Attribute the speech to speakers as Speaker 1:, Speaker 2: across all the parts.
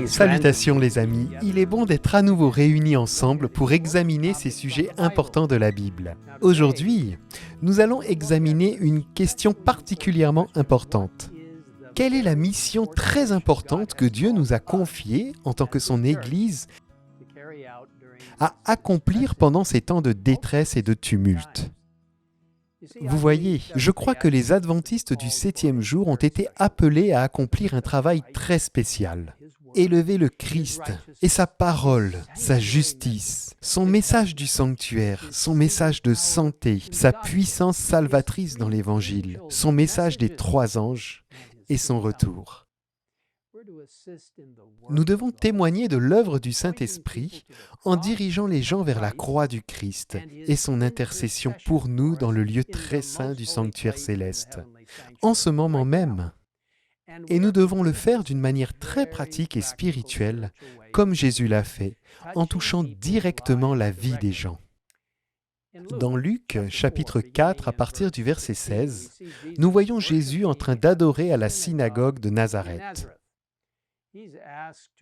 Speaker 1: Salutations les amis, il est bon d'être à nouveau réunis ensemble pour examiner ces sujets importants de la Bible. Aujourd'hui, nous allons examiner une question particulièrement importante. Quelle est la mission très importante que Dieu nous a confiée en tant que son Église à accomplir pendant ces temps de détresse et de tumulte? Vous voyez, je crois que les adventistes du 7e jour ont été appelés à accomplir un travail très spécial. Élever le Christ et sa parole, sa justice, son message du sanctuaire, son message de santé, sa puissance salvatrice dans l'Évangile, son message des 3 anges et son retour. Nous devons témoigner de l'œuvre du Saint-Esprit en dirigeant les gens vers la croix du Christ et son intercession pour nous dans le lieu très saint du sanctuaire céleste, en ce moment même. Et nous devons le faire d'une manière très pratique et spirituelle, comme Jésus l'a fait, en touchant directement la vie des gens. Dans Luc, chapitre 4, à partir du verset 16, nous voyons Jésus en train d'adorer à la synagogue de Nazareth.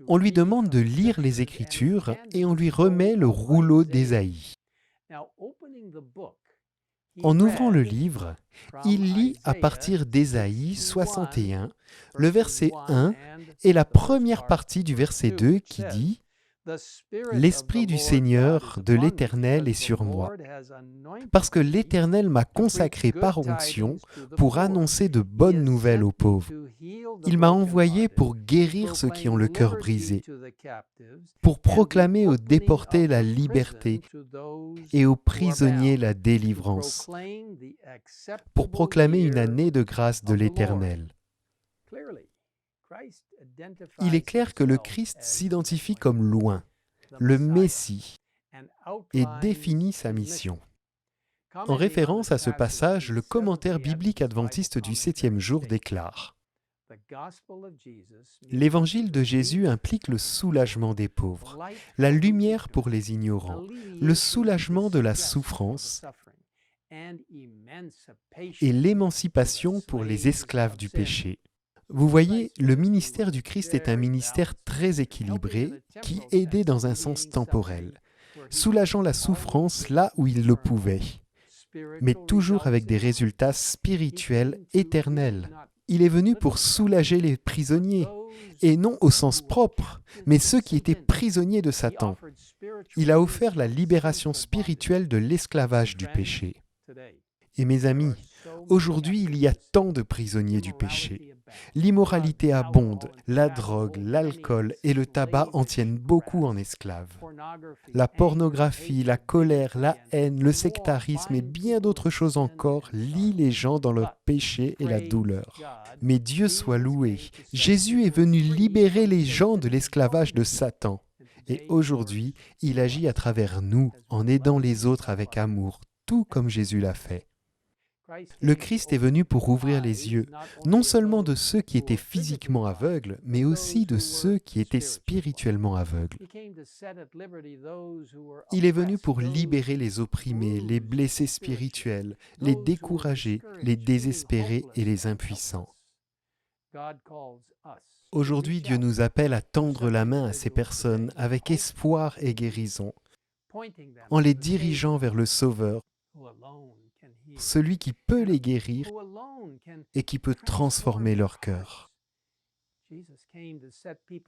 Speaker 1: On lui demande de lire les Écritures et on lui remet le rouleau d'Ésaïe. En ouvrant le livre, il lit à partir d'Ésaïe 61, le verset 1 et la première partie du verset 2 qui dit « L'Esprit du Seigneur, de l'Éternel est sur moi, parce que l'Éternel m'a consacré par onction pour annoncer de bonnes nouvelles aux pauvres. Il m'a envoyé pour guérir ceux qui ont le cœur brisé, pour proclamer aux déportés la liberté et aux prisonniers la délivrance, pour proclamer une année de grâce de l'Éternel. » Il est clair que le Christ s'identifie comme loin, le Messie, et définit sa mission. En référence à ce passage, le commentaire biblique adventiste du 7e jour déclare « L'évangile de Jésus implique le soulagement des pauvres, la lumière pour les ignorants, le soulagement de la souffrance et l'émancipation pour les esclaves du péché. » Vous voyez, le ministère du Christ est un ministère très équilibré qui aidait dans un sens temporel, soulageant la souffrance là où il le pouvait, mais toujours avec des résultats spirituels éternels. Il est venu pour soulager les prisonniers, et non au sens propre, mais ceux qui étaient prisonniers de Satan. Il a offert la libération spirituelle de l'esclavage du péché. Et mes amis, aujourd'hui il y a tant de prisonniers du péché. L'immoralité abonde, la drogue, l'alcool et le tabac en tiennent beaucoup en esclaves. La pornographie, la colère, la haine, le sectarisme et bien d'autres choses encore lient les gens dans leur péché et la douleur. Mais Dieu soit loué, Jésus est venu libérer les gens de l'esclavage de Satan. Et aujourd'hui, il agit à travers nous en aidant les autres avec amour, tout comme Jésus l'a fait. Le Christ est venu pour ouvrir les yeux, non seulement de ceux qui étaient physiquement aveugles, mais aussi de ceux qui étaient spirituellement aveugles. Il est venu pour libérer les opprimés, les blessés spirituels, les découragés, les désespérés et les impuissants. Aujourd'hui, Dieu nous appelle à tendre la main à ces personnes avec espoir et guérison, en les dirigeant vers le Sauveur, celui qui peut les guérir et qui peut transformer leur cœur.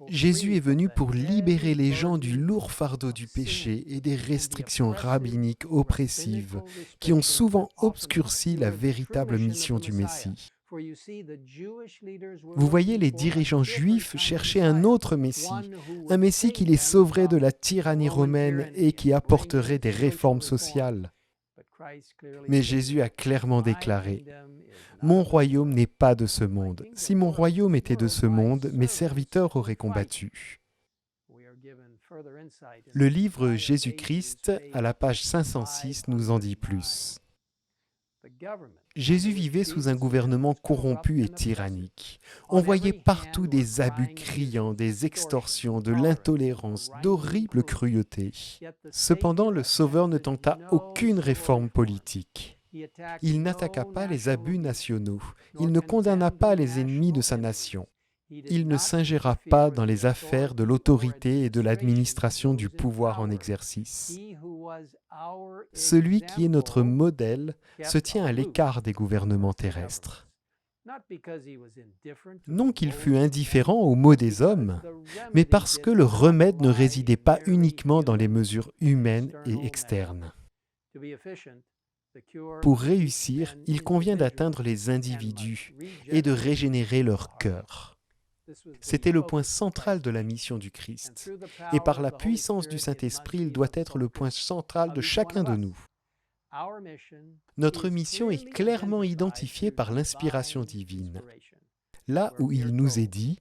Speaker 1: Jésus est venu pour libérer les gens du lourd fardeau du péché et des restrictions rabbiniques oppressives qui ont souvent obscurci la véritable mission du Messie. Vous voyez, les dirigeants juifs cherchaient un autre Messie, un Messie qui les sauverait de la tyrannie romaine et qui apporterait des réformes sociales. Mais Jésus a clairement déclaré « Mon royaume n'est pas de ce monde. Si mon royaume était de ce monde, mes serviteurs auraient combattu. » Le livre Jésus-Christ, à la page 506, nous en dit plus. Jésus vivait sous un gouvernement corrompu et tyrannique. On voyait partout des abus criants, des extorsions, de l'intolérance, d'horribles cruautés. Cependant, le Sauveur ne tenta aucune réforme politique. Il n'attaqua pas les abus nationaux. Il ne condamna pas les ennemis de sa nation. Il ne s'ingira pas dans les affaires de l'autorité et de l'administration du pouvoir en exercice. Celui qui est notre modèle se tient à l'écart des gouvernements terrestres. Non qu'il fût indifférent aux maux des hommes, mais parce que le remède ne résidait pas uniquement dans les mesures humaines et externes. Pour réussir, il convient d'atteindre les individus et de régénérer leur cœur. C'était le point central de la mission du Christ. Et par la puissance du Saint-Esprit, il doit être le point central de chacun de nous. Notre mission est clairement identifiée par l'inspiration divine. Là où il nous est dit,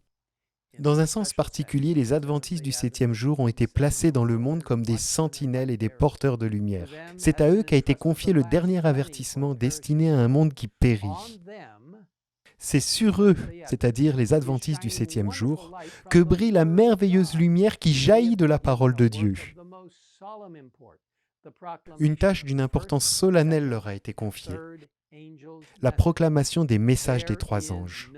Speaker 1: dans un sens particulier, les adventistes du 7e jour ont été placés dans le monde comme des sentinelles et des porteurs de lumière. C'est à eux qu'a été confié le dernier avertissement destiné à un monde qui périt. C'est sur eux, c'est-à-dire les adventistes du 7e jour, que brille la merveilleuse lumière qui jaillit de la parole de Dieu. Une tâche d'une importance solennelle leur a été confiée, la proclamation des messages des 3 anges.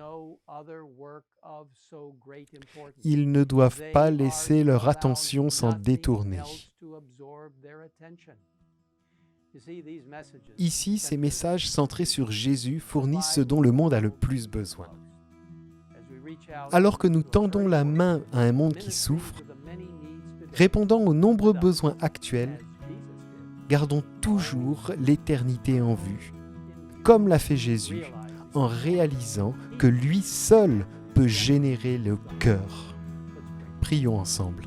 Speaker 1: Ils ne doivent pas laisser leur attention s'en détourner. Ici, ces messages centrés sur Jésus fournissent ce dont le monde a le plus besoin. Alors que nous tendons la main à un monde qui souffre, répondant aux nombreux besoins actuels, gardons toujours l'éternité en vue, comme l'a fait Jésus, en réalisant que lui seul peut générer le cœur. Prions ensemble.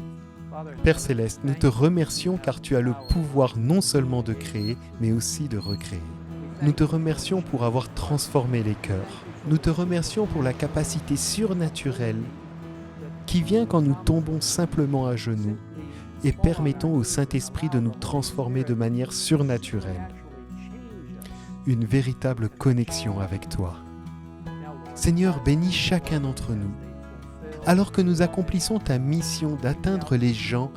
Speaker 1: Père Céleste, nous te remercions car tu as le pouvoir non seulement de créer, mais aussi de recréer. Nous te remercions pour avoir transformé les cœurs. Nous te remercions pour la capacité surnaturelle qui vient quand nous tombons simplement à genoux et permettons au Saint-Esprit de nous transformer de manière surnaturelle. Une véritable connexion avec toi. Seigneur, bénis chacun d'entre nous. Alors que nous accomplissons ta mission d'atteindre les gens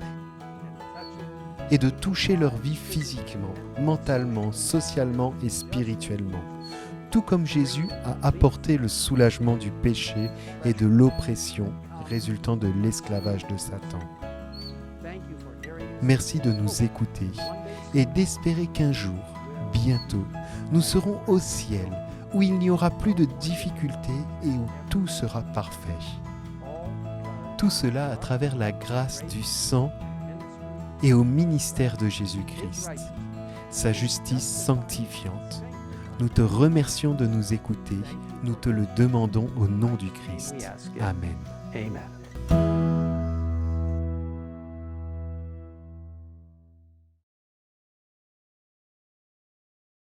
Speaker 1: et de toucher leur vie physiquement, mentalement, socialement et spirituellement, tout comme Jésus a apporté le soulagement du péché et de l'oppression résultant de l'esclavage de Satan. Merci de nous écouter et d'espérer qu'un jour, bientôt, nous serons au ciel où il n'y aura plus de difficultés et où tout sera parfait. Tout cela à travers la grâce du sang et au ministère de Jésus-Christ, sa justice sanctifiante. Nous te remercions de nous écouter, nous te le demandons au nom du Christ. Amen.
Speaker 2: Amen.